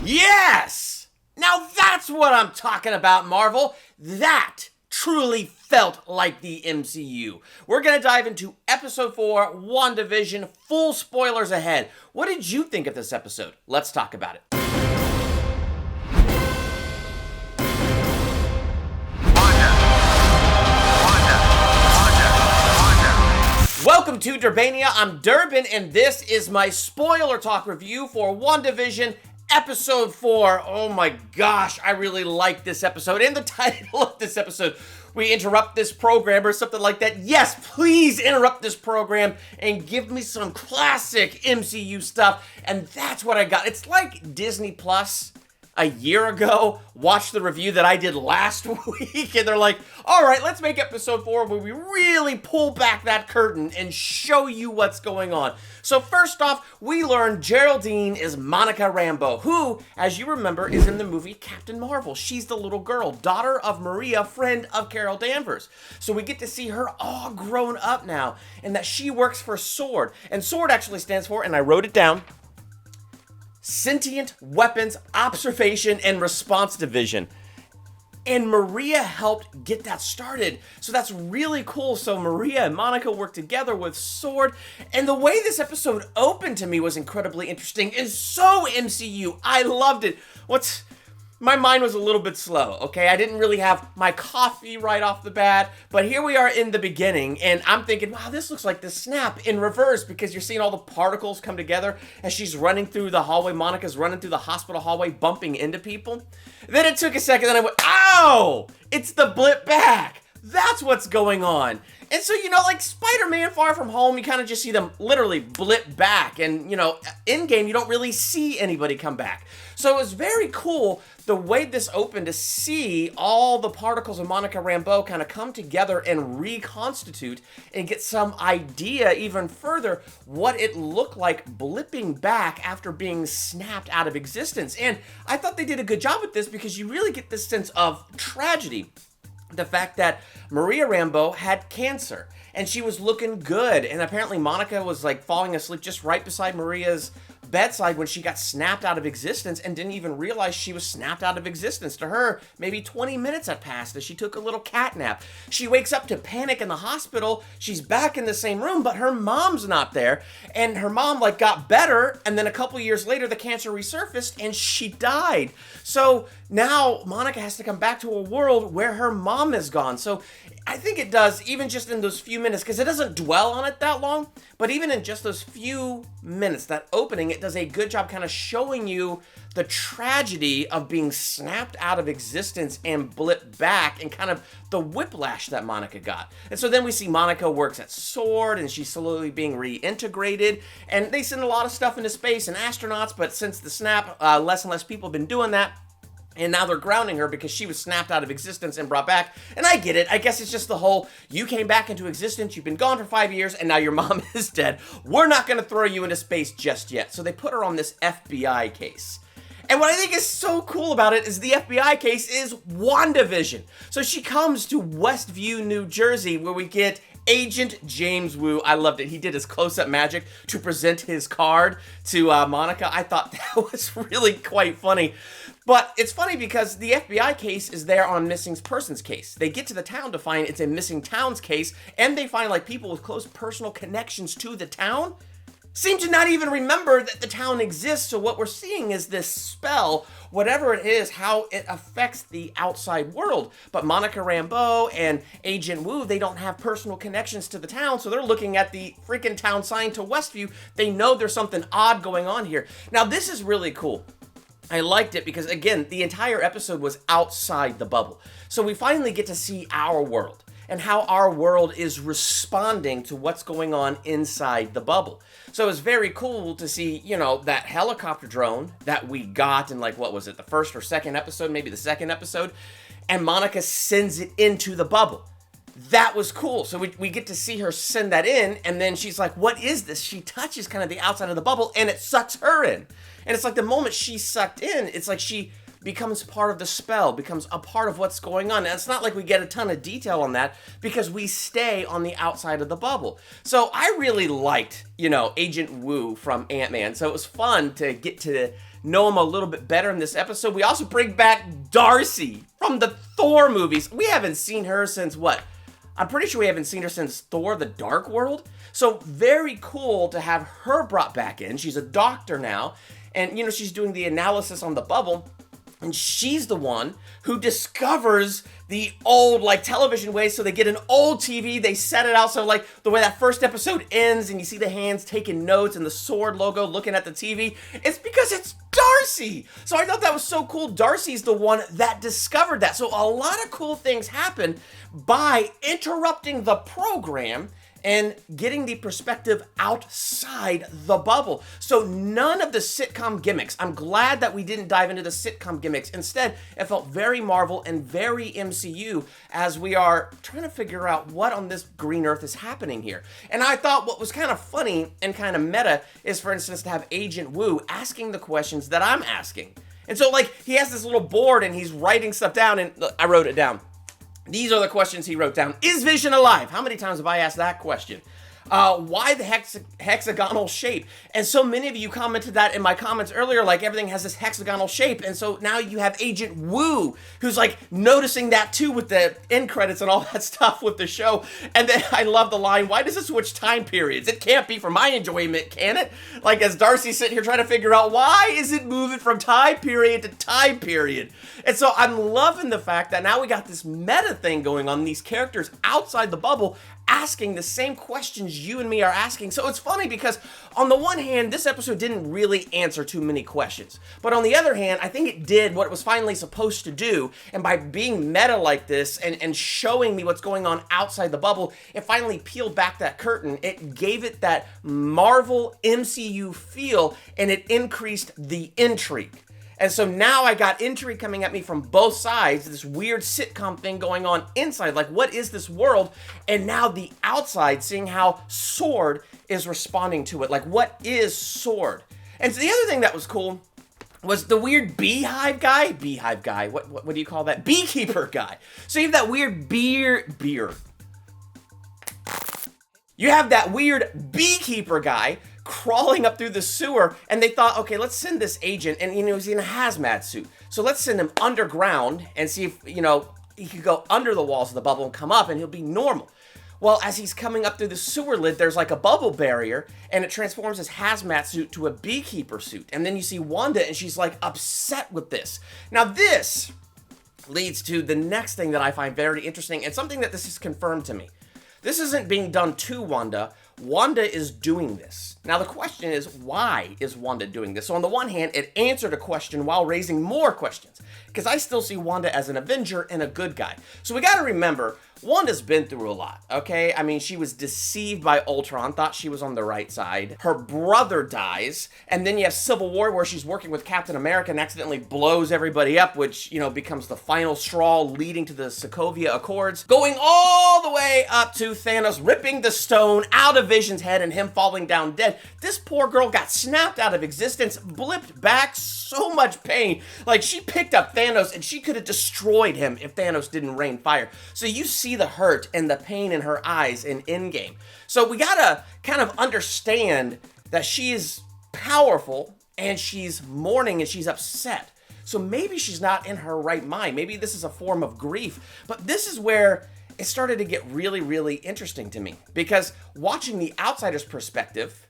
Yes! Now that's what I'm talking about, Marvel. That truly felt like the MCU. We're gonna dive into episode 4, WandaVision, full spoilers ahead. What did you think of this episode? Let's talk about it. Welcome to Durbania. I'm Durbin, and this is my spoiler talk review for WandaVision Episode 4. Oh my gosh, I really like this episode. And the title of this episode, we interrupt this program or something like that. Yes, please interrupt this program and give me some classic MCU stuff. And that's what I got. It's like Disney Plus a year ago watched the review that I did last week, and they're like, all right, let's make episode 4 where we really pull back that curtain and show you what's going on. So first off, we learn Geraldine is Monica Rambeau, who, as you remember, is in the movie Captain Marvel. She's the little girl, daughter of Maria, friend of Carol Danvers. So we get to see her all grown up now, and that she works for s.w.o.r.d. And s.w.o.r.d. actually stands for, and I wrote it down, Sentient Weapons Observation and Response Division. And Maria helped get that started. So that's really cool. So Maria and Monica work together with s.w.o.r.d. And the way this episode opened to me was incredibly interesting and so MCU. I loved it. My mind was a little bit slow, okay? I didn't really have my coffee right off the bat, but here we are in the beginning, and I'm thinking, wow, this looks like the Snap in reverse, because you're seeing all the particles come together as she's running through the hallway. Monica's running through the hospital hallway, bumping into people. Then it took a second, then I went, ow! It's the blip back! That's what's going on. And so, like Spider-Man Far From Home, you kind of just see them literally blip back. And, in-game, you don't really see anybody come back. So it was very cool the way this opened to see all the particles of Monica Rambeau kind of come together and reconstitute and get some idea even further what it looked like blipping back after being snapped out of existence. And I thought they did a good job with this because you really get this sense of tragedy. The fact that Maria Rambeau had cancer and she was looking good, and apparently Monica was like falling asleep just right beside Maria's bedside when she got snapped out of existence and didn't even realize she was snapped out of existence. To her, maybe 20 minutes had passed as she took a little cat nap. She wakes up to panic in the hospital. She's back in the same room, but her mom's not there, and her mom got better, and then a couple years later the cancer resurfaced and she died. So now Monica has to come back to a world where her mom is gone. So I think it does, even just in those few minutes, because it doesn't dwell on it that long, but even in just those few minutes, that opening, it does a good job kind of showing you the tragedy of being snapped out of existence and blipped back, and kind of the whiplash that Monica got. And so then we see Monica works at s.w.o.r.d. and she's slowly being reintegrated, and they send a lot of stuff into space and astronauts, but since the snap, less and less people have been doing that. And now they're grounding her because she was snapped out of existence and brought back. And I get it. I guess it's just the whole, you came back into existence, you've been gone for 5 years, and now your mom is dead. We're not going to throw you into space just yet. So they put her on this FBI case. And what I think is so cool about it is the FBI case is WandaVision. So she comes to Westview, New Jersey, where we get Agent James Woo. I loved it. He did his close-up magic to present his card to Monica. I thought that was really quite funny. But it's funny because the FBI case is there on missing persons case. They get to the town to find it's a missing towns case, and they find people with close personal connections to the town seem to not even remember that the town exists. So what we're seeing is this spell, whatever it is, how it affects the outside world. But Monica Rambeau and Agent Woo, they don't have personal connections to the town, so they're looking at the freaking town sign to Westview. They know there's something odd going on here. Now, this is really cool. I liked it because, again, the entire episode was outside the bubble. So we finally get to see our world and how our world is responding to what's going on inside the bubble. So it was very cool to see, that helicopter drone that we got in, what was it, the first or second episode, maybe the second episode, and Monica sends it into the bubble. That was cool. So we get to see her send that in, and then she's like, what is this? She touches kind of the outside of the bubble, and it sucks her in. And it's like the moment she's sucked in, it's like she becomes part of the spell, becomes a part of what's going on. And it's not like we get a ton of detail on that because we stay on the outside of the bubble. So I really liked, Agent Wu from Ant-Man. So it was fun to get to know him a little bit better in this episode. We also bring back Darcy from the Thor movies. We haven't seen her since what? I'm pretty sure we haven't seen her since Thor: The Dark World. So very cool to have her brought back in. She's a doctor now. And, she's doing the analysis on the bubble. And she's the one who discovers the old, television ways. So they get an old TV, they set it out. So, the way that first episode ends and you see the hands taking notes and the S.w.o.r.d logo looking at the TV, it's because it's Darcy. So I thought that was so cool. Darcy's the one that discovered that. So a lot of cool things happen by interrupting the program and getting the perspective outside the bubble. So none of the sitcom gimmicks. I'm glad that we didn't dive into the sitcom gimmicks. Instead, it felt very Marvel and very MCU as we are trying to figure out what on this green earth is happening here. And I thought what was kind of funny and kind of meta is, for instance, to have Agent Wu asking the questions that I'm asking. And so, he has this little board and he's writing stuff down, and look, I wrote it down. These are the questions he wrote down. Is Vision alive? How many times have I asked that question? Why the hexagonal shape? And so many of you commented that in my comments earlier, everything has this hexagonal shape. And so now you have Agent Wu, who's noticing that too with the end credits and all that stuff with the show. And then I love the line, why does it switch time periods? It can't be for my enjoyment, can it? As Darcy's sitting here trying to figure out, why is it moving from time period to time period? And so I'm loving the fact that now we got this meta thing going on, these characters outside the bubble asking the same questions you and me are asking. So it's funny because on the one hand, this episode didn't really answer too many questions. But on the other hand, I think it did what it was finally supposed to do. And by being meta like this and showing me what's going on outside the bubble, it finally peeled back that curtain. It gave it that Marvel MCU feel, and it increased the intrigue. And so now I got intrigue coming at me from both sides, this weird sitcom thing going on inside, what is this world? And now the outside, seeing how S.w.o.r.d is responding to it. What is S.w.o.r.d? And so the other thing that was cool was the weird beehive guy, what do you call that? Beekeeper guy. So you have that weird beer. You have that weird beekeeper guy crawling up through the sewer, and they thought, okay, let's send this agent, and he's in a hazmat suit, so let's send him underground and see if he could go under the walls of the bubble and come up and he'll be normal. Well, as he's coming up through the sewer lid, there's a bubble barrier, and it transforms his hazmat suit to a beekeeper suit. And then you see Wanda, and she's upset with this. Now this leads to the next thing that I find very interesting, and something that this is confirmed to me. This isn't being done to Wanda. Wanda is doing this. Now the question is, why is Wanda doing this? So on the one hand, it answered a question while raising more questions, because I still see Wanda as an Avenger and a good guy. So we got to remember, Wanda's been through a lot, okay? I mean, she was deceived by Ultron, thought she was on the right side. Her brother dies, and then you have Civil War where she's working with Captain America and accidentally blows everybody up, which, becomes the final straw leading to the Sokovia Accords, going all the way up to Thanos ripping the stone out of Vision's head and him falling down dead. This poor girl got snapped out of existence, blipped back, so much pain. She picked up Thanos and she could have destroyed him if Thanos didn't rain fire. So you see the hurt and the pain in her eyes in Endgame. So we gotta kind of understand that she is powerful and she's mourning and she's upset. So maybe she's not in her right mind. Maybe this is a form of grief. But this is where it started to get really, really interesting to me. Because watching the outsider's perspective,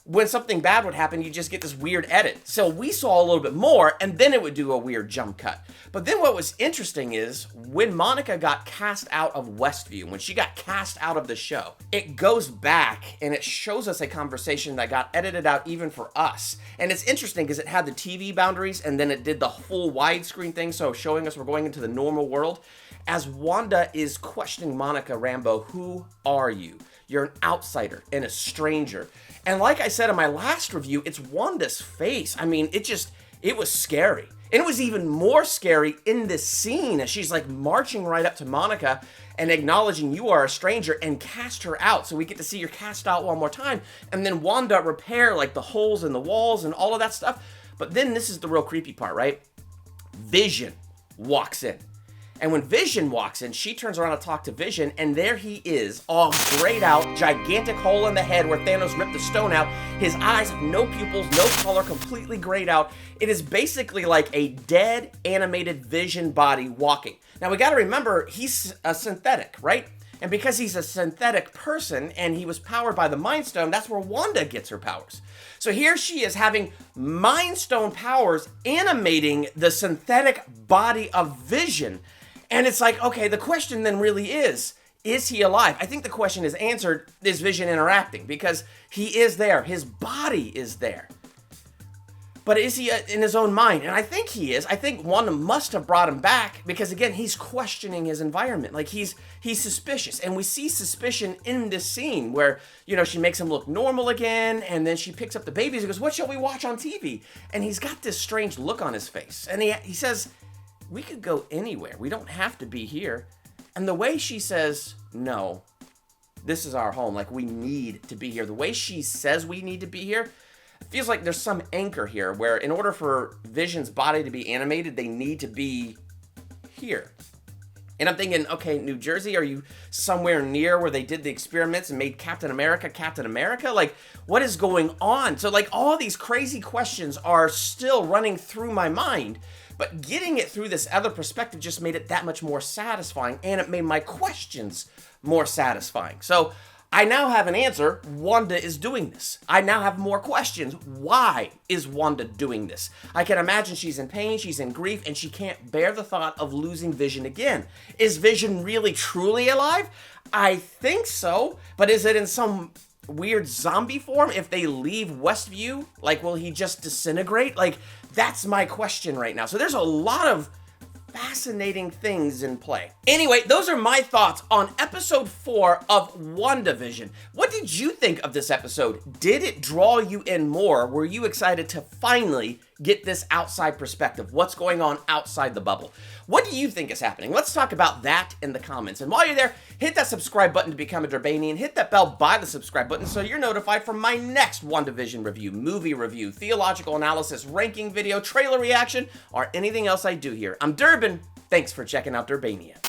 when something bad would happen, you just get this weird edit. So we saw a little bit more, and then it would do a weird jump cut. But then what was interesting is, when Monica got cast out of Westview, when she got cast out of the show, it goes back and it shows us a conversation that got edited out even for us. And it's interesting because it had the TV boundaries, and then it did the full widescreen thing, so showing us we're going into the normal world. As Wanda is questioning Monica Rambeau, who are you? You're an outsider and a stranger. And like I said in my last review, it's Wanda's face. I mean, it was scary. And it was even more scary in this scene as she's marching right up to Monica and acknowledging you are a stranger and cast her out. So we get to see her cast out one more time. And then Wanda repair the holes in the walls and all of that stuff. But then this is the real creepy part, right? Vision walks in. And when Vision walks in, she turns around to talk to Vision, and there he is, all grayed out, gigantic hole in the head where Thanos ripped the stone out. His eyes have no pupils, no color, completely grayed out. It is basically like a dead animated Vision body walking. Now we gotta remember, he's a synthetic, right? And because he's a synthetic person and he was powered by the Mind Stone, that's where Wanda gets her powers. So here she is having Mind Stone powers animating the synthetic body of Vision. And it's like, okay, the question then really is he alive? I think the question is answered, is Vision interacting? Because he is there, his body is there. But is he in his own mind? And I think he is. I think Wanda must have brought him back because, again, he's questioning his environment. Like, he's suspicious. And we see suspicion in this scene where, you know, she makes him look normal again, and then she picks up the babies and goes, what shall we watch on TV? And he's got this strange look on his face. And he says, we could go anywhere. We don't have to be here. And the way she says, no, this is our home. Like, we need to be here. The way she says we need to be here, it feels like there's some anchor here where in order for Vision's body to be animated, they need to be here. And I'm thinking, okay, New Jersey, are you somewhere near where they did the experiments and made Captain America Captain America? Like, what is going on? So, like, all these crazy questions are still running through my mind, but getting it through this other perspective just made it that much more satisfying, and it made my questions more satisfying. So, I now have an answer. Wanda is doing this. I now have more questions. Why is Wanda doing this? I can imagine she's in pain, she's in grief, and she can't bear the thought of losing Vision again. Is Vision really truly alive? I think so, but is it in some weird zombie form? If they leave Westview, like, will he just disintegrate? Like, that's my question right now. So there's a lot of fascinating things in play. Anyway, those are my thoughts on episode 4 of WandaVision. What did you think of this episode? Did it draw you in more? Were you excited to finally get this outside perspective? What's going on outside the bubble? What do you think is happening? Let's talk about that in the comments. And while you're there, hit that subscribe button to become a Durbanian. Hit that bell by the subscribe button so you're notified from my next WandaVision review, movie review, theological analysis, ranking video, trailer reaction, or anything else I do here. I'm Durbin. Thanks for checking out Durbania.